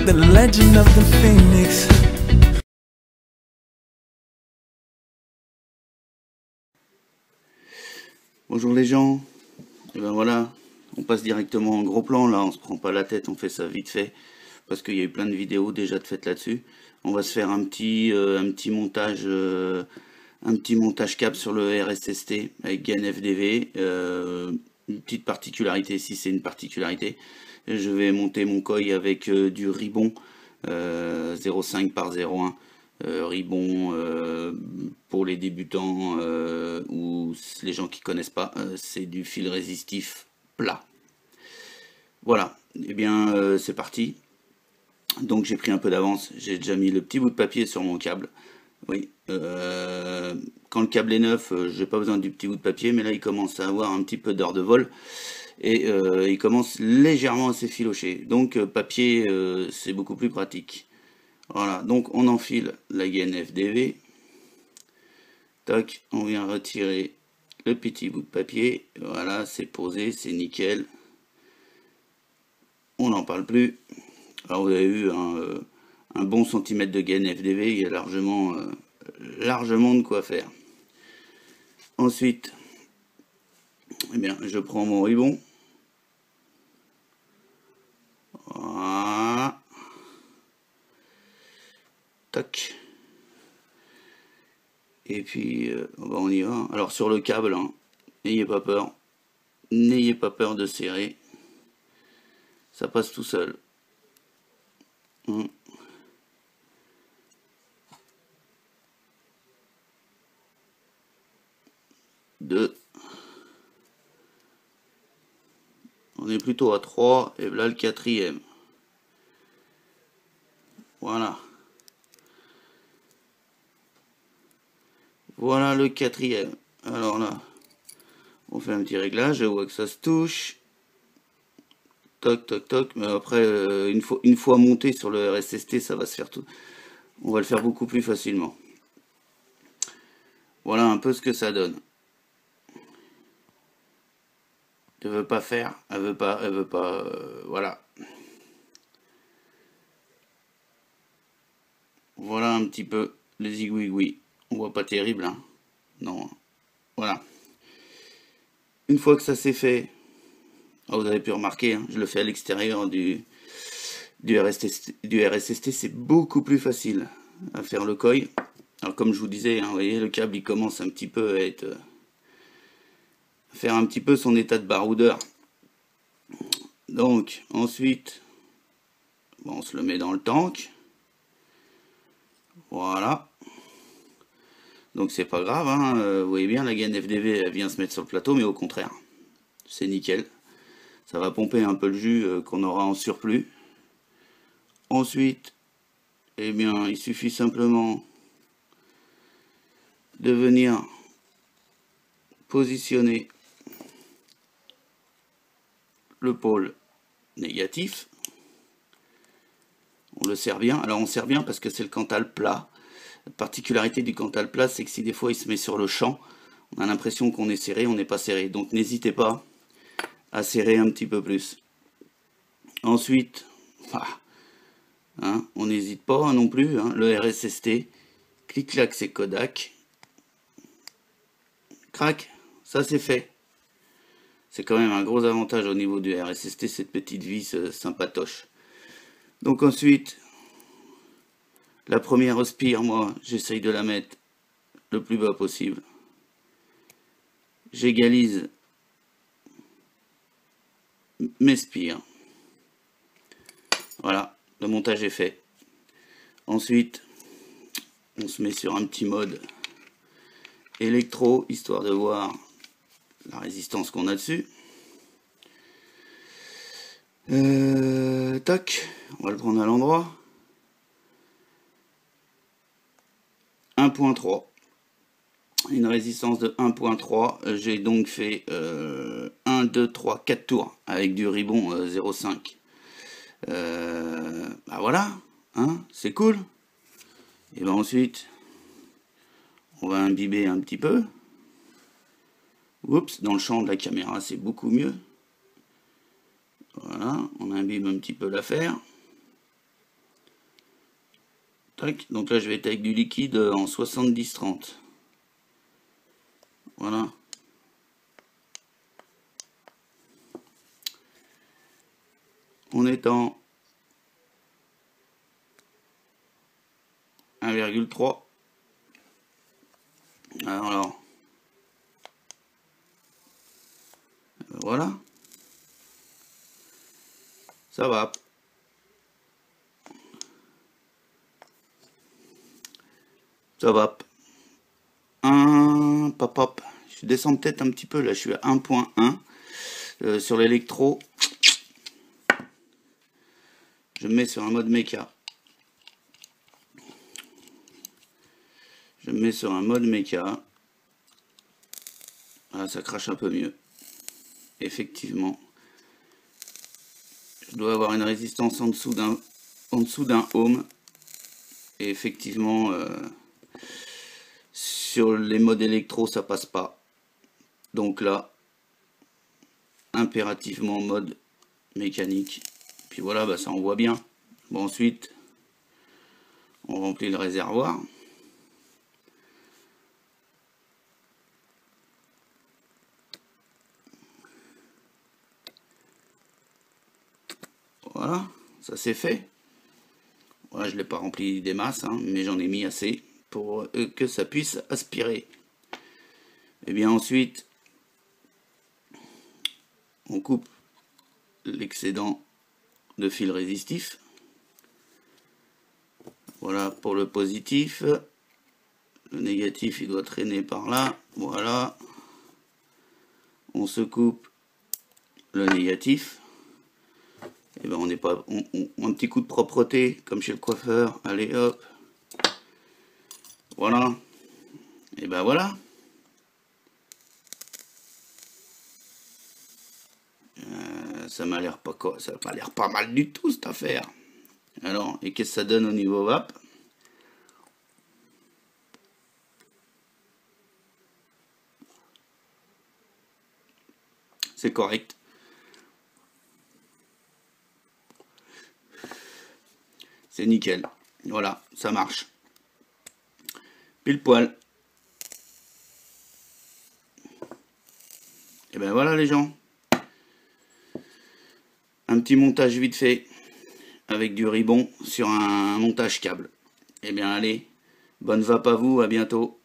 the legend of the phoenix. Bonjour les gens, et ben voilà, on passe directement en gros plan, là on se prend pas la tête, on fait ça vite fait, parce qu'il y a eu plein de vidéos déjà de faites là-dessus. On va se faire un petit montage cap sur le RSST avec gain FDV, une petite particularité, si c'est une particularité, je vais monter mon COI avec du Ribon 0,5 par 0,1. Ribon pour les débutants ou les gens qui connaissent pas, c'est du fil résistif plat. Voilà, et bien c'est parti. Donc j'ai pris un peu d'avance, j'ai déjà mis le petit bout de papier sur mon câble. Oui, quand le câble est neuf, j'ai pas besoin du petit bout de papier, mais là il commence à avoir un petit peu d'heure de vol et il commence légèrement à s'effilocher. Donc papier, c'est beaucoup plus pratique. Voilà, donc on enfile la gaine FDV. Tac, on vient retirer le petit bout de papier. Voilà, c'est posé, c'est nickel. On n'en parle plus. Alors vous avez vu un bon centimètre de gaine FDV, il y a largement de quoi faire. Ensuite, eh bien, je prends mon ribon. Voilà. Tac. Et puis, on y va. Alors sur le câble, hein, n'ayez pas peur. N'ayez pas peur de serrer. Ça passe tout seul. 1. 2. On est plutôt à 3. Et là le quatrième. Voilà. Voilà le quatrième. Alors là, on fait un petit réglage. Je vois que ça se touche. Toc, toc, toc. Mais après, une fois monté sur le RSST, ça va se faire tout. On va le faire beaucoup plus facilement. Voilà un peu ce que ça donne. Elle veut pas faire. Elle veut pas. Voilà. Voilà un petit peu les zigouigouis. On voit pas terrible, hein. Non. Voilà. Une fois que ça c'est fait, vous avez pu remarquer, hein, je le fais à l'extérieur du RSST, c'est beaucoup plus facile à faire le COI. Alors comme je vous disais, hein, vous voyez, le câble il commence un petit peu à faire un petit peu son état de baroudeur. Donc ensuite, bon, on se le met dans le tank. Voilà. Donc c'est pas grave, hein, vous voyez bien la gaine FDV elle vient se mettre sur le plateau, mais au contraire, c'est nickel. Ça va pomper un peu le jus qu'on aura en surplus. Ensuite, eh bien, il suffit simplement de venir positionner le pôle négatif. On le serre bien. Alors on serre bien parce que c'est le Cantal plat. La particularité du Cantal plat, c'est que si des fois il se met sur le champ, on a l'impression qu'on est serré, on n'est pas serré. Donc n'hésitez pas à serrer un petit peu plus. Ensuite, hein, on n'hésite pas non plus, hein, le RSST, clic-clac c'est Kodak. Crac, ça c'est fait. C'est quand même un gros avantage au niveau du RSST, cette petite vis sympatoche. Donc ensuite, la première spire, moi, j'essaye de la mettre le plus bas possible. J'égalise mes spires. Voilà, le montage est fait. Ensuite, on se met sur un petit mode électro, histoire de voir la résistance qu'on a dessus. Tac, on va le prendre à l'endroit. 1.3. Une résistance de 1.3. J'ai donc fait 1, 2, 3, 4 tours avec du Ribon 0,5. Bah voilà, hein, c'est cool. Et ben ensuite, on va imbiber un petit peu. Oups, dans le champ de la caméra, c'est beaucoup mieux. Voilà, on imbibe un petit peu l'affaire. Tac. Donc là je vais être avec du liquide en 70-30. Voilà. On est en 1,3. Alors, voilà. Ça va. Ça va. Pop, pop. Je descends peut-être un petit peu là. Je suis à 1.1 sur l'électro. Je me mets sur un mode méca. Je me mets sur un mode méca. Ah, ça crache un peu mieux. Effectivement. Je dois avoir une résistance en dessous d'un ohm. Et effectivement, sur les modes électro, ça passe pas. Donc là, impérativement mode mécanique. Puis voilà, bah, ça envoie bien. Bon, ensuite, on remplit le réservoir. Voilà, ça c'est fait. Voilà, je ne l'ai pas rempli des masses, hein, mais j'en ai mis assez pour que ça puisse aspirer. Et bien ensuite, on coupe l'excédent de fil résistif. Voilà pour le positif. Le négatif, il doit traîner par là. Voilà. On se coupe le négatif. Et ben on n'est pas. Un petit coup de propreté, comme chez le coiffeur. Allez hop. Voilà. Et ben voilà. Ça m'a l'air pas quoi. Ça m'a l'air pas mal du tout cette affaire. Alors, et qu'est-ce que ça donne au niveau vape? C'est correct. C'est nickel. Voilà, ça marche. Pile poil. Et ben voilà les gens. Un petit montage vite fait avec du ribon sur un montage câble. Et bien allez, bonne vape à vous, à bientôt.